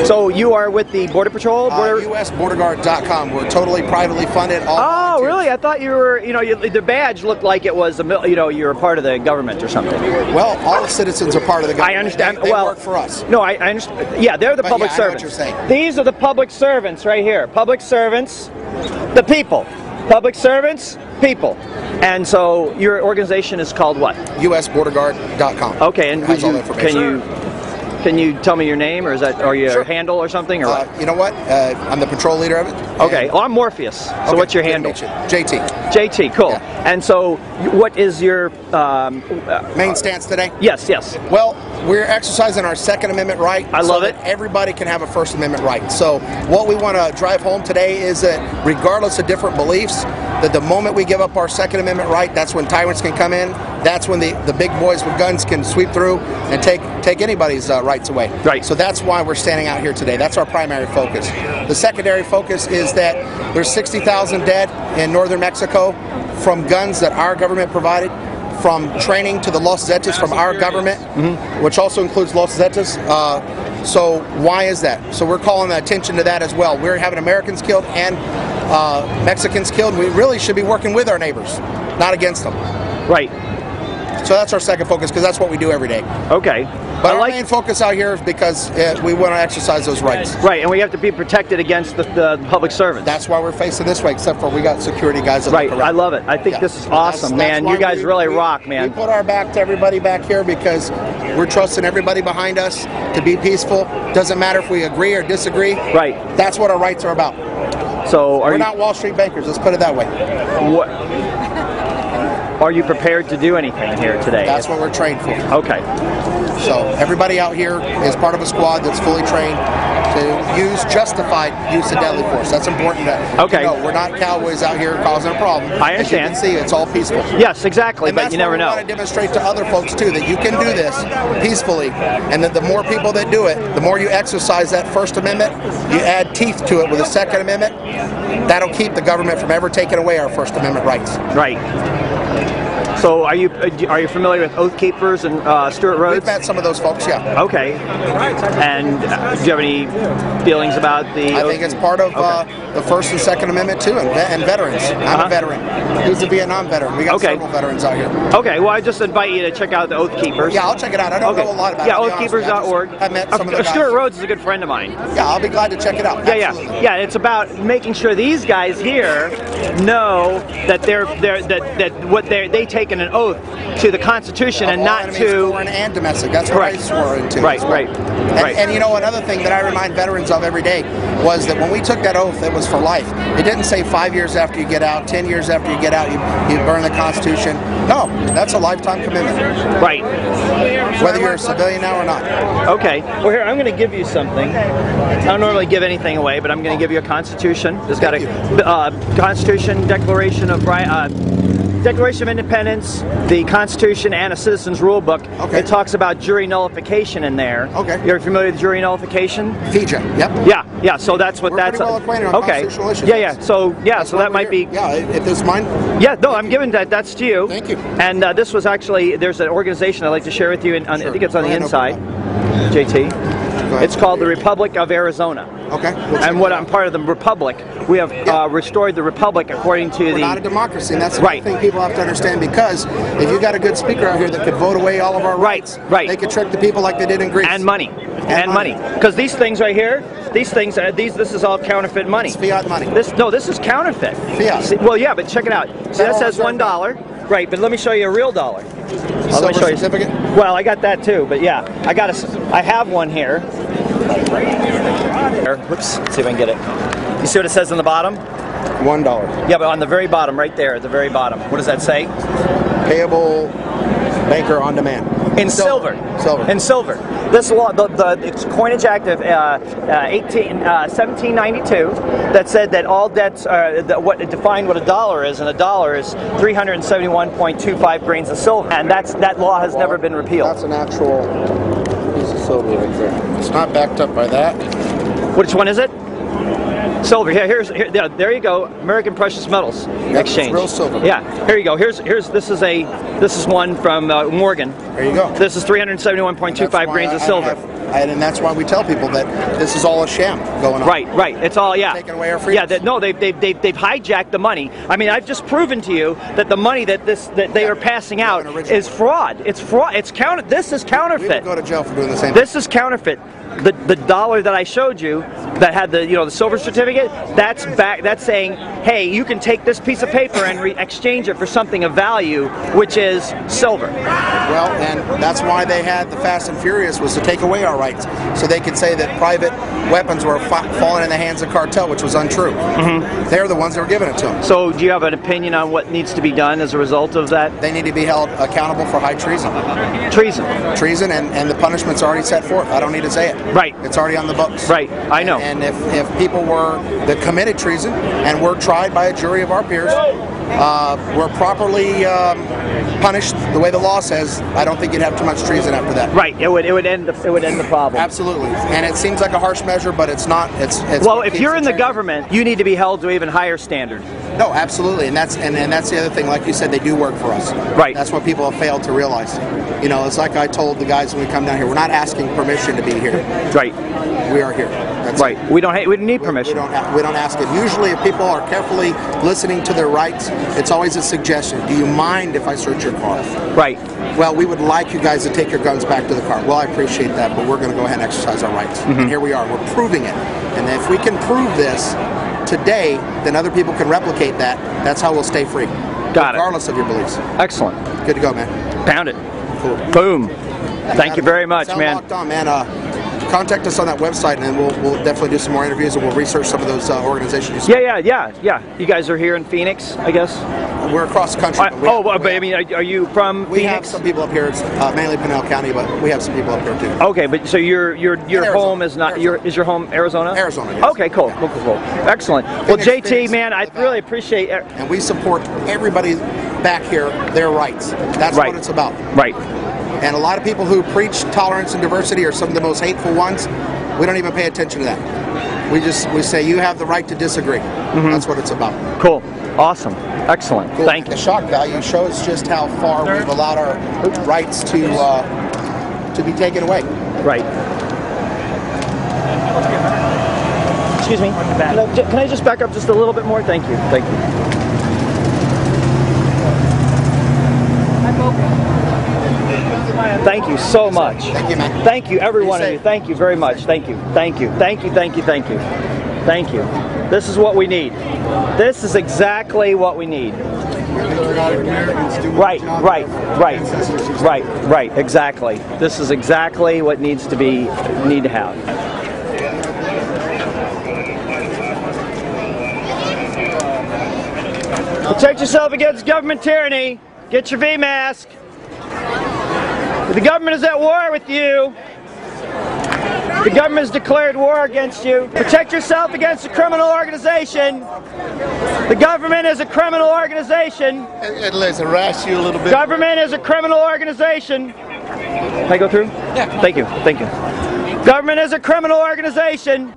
So you are with the Border Patrol? USBorderGuard.com. We're totally privately funded. All volunteers. Really? I thought you were, the badge looked like it was, you were a part of the government or something. Well, all citizens are part of the government. I understand. They work for us. No, I understand. Yeah, they're the public servants. I know what you're saying. These are the public servants right here. Public servants, the people. Public servants, people. And so your organization is called what? USBorderGuard.com. Okay, and can you tell me your name, or is that, or your handle or something, or what? You know what? I'm the patrol leader of it. Okay. Well, I'm Morpheus. So okay, what's your handle? JT. JT. Cool. Yeah. And so, what is your main stance today? Yes. Yes. Well, we're exercising our Second Amendment right. I love it. Everybody can have a First Amendment right. So, what we want to drive home today is that, regardless of different beliefs, that the moment we give up our Second Amendment right, that's when tyrants can come in. That's when the big boys with guns can sweep through and take anybody's rights away. Right. So that's why we're standing out here today. That's our primary focus. The secondary focus is that there's 60,000 dead in northern Mexico from guns that our government provided, from training to the Los Zetas from our government, which also includes Los Zetas. So why is that? So we're calling attention to that as well. We're having Americans killed and Mexicans killed. We really should be working with our neighbors, not against them. Right. So that's our second focus, because that's what we do every day. Okay. But our main focus out here is because we want to exercise those rights. Right, and we have to be protected against the public servants. That's why we're facing this way, except for we got security guys that look around. I love it. I think this is awesome, man. You guys really rock, man. We put our back to everybody back here because we're trusting everybody behind us to be peaceful. Doesn't matter if we agree or disagree. Right. That's what our rights are about. So we're not Wall Street bankers, let's put it that way. What? Are you prepared to do anything here today? That's what we're trained for. Okay. So everybody out here is part of a squad that's fully trained to use justified use of deadly force. That's important to know. We're not cowboys out here causing a problem. I understand. As you can see, it's all peaceful. Yes, exactly, and but you never know. We want to demonstrate to other folks too that you can do this peacefully, and that the more people that do it, the more you exercise that First Amendment, you add teeth to it with the Second Amendment, that'll keep the government from ever taking away our First Amendment rights. Right. So are you familiar with Oath Keepers and Stewart Rhodes? We've met some of those folks, yeah. Okay. And do you have any feelings about the... I think it's part of the First and Second Amendment too, and veterans. I'm a veteran. He's a Vietnam veteran. We got several veterans out here. Okay, well I just invite you to check out the Oath Keepers. Yeah, I'll check it out. I don't know a lot about it. Yeah, oathkeepers.org. I've met some of the guys. Stewart Rhodes is a good friend of mine. Yeah, I'll be glad to check it out. Yeah, it's about making sure these guys here know that they take an oath to the Constitution and not to foreign and domestic. That's what I swore into. Right. And you know, another thing that I remind veterans of every day was that when we took that oath, it was for life. It didn't say 5 years after you get out, 10 years after you get out, you burn the Constitution. No, that's a lifetime commitment. Right. Whether you're a civilian now or not. Okay. Well, here, I'm going to give you something. I don't normally give anything away, but I'm going to give you a Constitution. It's got a Constitution, Declaration of Independence, the Constitution, and a Citizen's Rule Book. Okay. It talks about jury nullification in there. Okay. You're familiar with jury nullification? FIJA, yep. Yeah, so that's what We're that's... pretty well acquainted on constitutional issues. Yeah, so that might be... Yeah, if this is mine? Yeah, no, I'm giving that's to you. Thank you. And this was actually, there's an organization I'd like to share with you, I think it's on the inside, JT. It's called the Republic of Arizona. Okay. And I'm part of the Republic. We have restored the Republic according to We're not a democracy, and that's the thing people have to understand, because if you got a good speaker out here that could vote away all of our rights, they could trick the people like they did in Greece. And money. Because these things right here, this is all counterfeit money. It's fiat money. This is counterfeit. Fiat. Well, yeah, but check it out. See, that says $1. Right, but let me show you a real dollar. Silver certificate? Well, I got that too, but yeah, I have one here. Whoops, let's see if I can get it. You see what it says on the bottom? $1. Yeah, but on the very bottom, right there, at the very bottom, what does that say? Payable banker on demand. In silver. In silver. This law, the Coinage Act of 1792, that said that all debts, what it defined what a dollar is, and a dollar is 371.25 grains of silver, and that law has never been repealed. That's an actual piece of silver right there. It's not backed up by that. Which one is it? Silver. Yeah, there you go. American Precious Metals Exchange. It's real silver. Yeah. Here you go. This is one from Morgan. There you go. This is 371.25 grains of silver. And that's why we tell people that this is all a sham going on. Right. It's all, yeah. Taking away our freedoms. Yeah, they've hijacked the money. I mean, I've just proven to you that the money that they are passing out is fraud. It's fraud. This is counterfeit. We would go to jail for doing the same. This is counterfeit. The dollar that I showed you that had the silver certificate, that's saying, hey, you can take this piece of paper and exchange it for something of value, which is silver. Well, and that's why they had the Fast and Furious, was to take away our rights, so they could say that private weapons were falling in the hands of cartel, which was untrue. They're the ones that were giving it to them. So do you have an opinion on what needs to be done as a result of that? They need to be held accountable for high treason. Treason, and the punishment's already set forth. I don't need to say it. Right. It's already on the books. Right, I know. And if people that committed treason and were tried by a jury of our peers, were properly punished the way the law says, I don't think you'd have too much treason after that. Right. It would end the problem. Absolutely. And it seems like a harsh measure, but it's not. It's well, if you're in the government, you need to be held to an even higher standard. No, absolutely, and that's the other thing. Like you said, they do work for us. Right. That's what people have failed to realize. You know, it's like I told the guys when we come down here, we're not asking permission to be here. Right. We are here. That's right. It. We don't need permission. We don't ask it. Usually, if people are carefully listening to their rights, it's always a suggestion. Do you mind if I search your car? Right. Well, we would like you guys to take your guns back to the car. Well, I appreciate that, but we're going to go ahead and exercise our rights. And here we are. We're proving it. And if we can prove this today, then other people can replicate that. That's how we'll stay free. Got it. Regardless of your beliefs. Excellent. Good to go, man. Pound it. Cool. Boom. Thank you very much, man. Locked on, man. Contact us on that website, and then we'll definitely do some more interviews, and we'll research some of those organizations. Yeah. You guys are here in Phoenix, I guess. We're across the country. But I mean, are you from Phoenix? We have some people up here. It's mainly Pinell County, but we have some people up here too. Okay, but so your home is not is your home Arizona? Arizona. Yes. Okay, cool. Excellent. Well, JT, Phoenix, man, I really appreciate it. And we support everybody back here, their rights. That's what it's about. Right. And a lot of people who preach tolerance and diversity are some of the most hateful ones. We don't even pay attention to that. We say you have the right to disagree. That's what it's about. Cool. Awesome. Excellent. Cool. Thank you. The shock value shows just how far we've allowed our rights to be taken away. Right. Excuse me. Can I just back up just a little bit more? Thank you. Thank you. Thank you so much. Thank you, man. Thank you, every one of you. Thank you very much. Thank you. Thank you. Thank you. Thank you. Thank you. Thank you. This is what we need. This is exactly what we need. Right. Exactly. This is exactly what needs to have. Protect yourself against government tyranny. Get your V mask. The government is at war with you. The government has declared war against you. Protect yourself against a criminal organization. The government is a criminal organization. And let's harass you a little bit. Government is a criminal organization. Can I go through? Yeah. Thank you. Thank you. Government is a criminal organization.